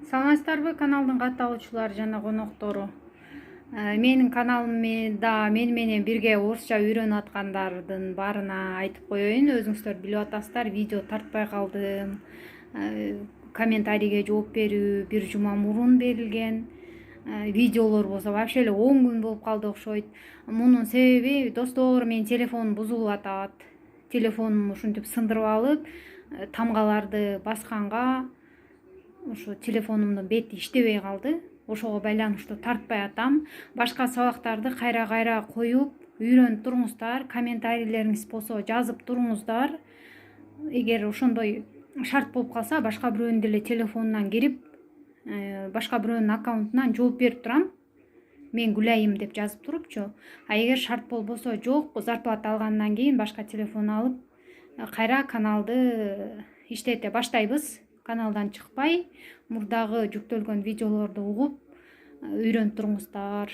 Саламатсыздарбы каналдын катталуучулары жана коноктору. Менин каналымда мени менен бирге орусча үйрөнүп аткандардын баарына айтып коеюн. Өзүңүздөр билип атасыздар, видео тартпай калдым. Комментарийге жооп берүү бир жума мурун берилген. Видеолор болсо вообще эле 10 күн болуп калды окшойт. Мунун себеби достор, менин телефонум бузулуп атат. Телефонумду ушинтип сындырып алып, тамгаларды басканга ошо телефонумдун бети иштебей калды. Ошого байланыштуу тартпай атам. Башка сабактарды кайра коюп үйрөнүп туруңуздар. Комментарийлериңиз болсо жазып туруңуздар. Эгер ошондой шарт болуп калса, башка бирөөнүн деле телефонунан кирип, башка бирөөнүн аккаунтунан жооп берип турам. Мен Гүлайым деп жазып турупчу. А эгер шарт болбосо, жок, зарплата алгандан кийин башка телефон алып, кайра каналды иштете баштайбыз. Каналдан чыкпай, мурдагы жүктөлгөн видеолорду угуп үйрөнүп туруңуздар.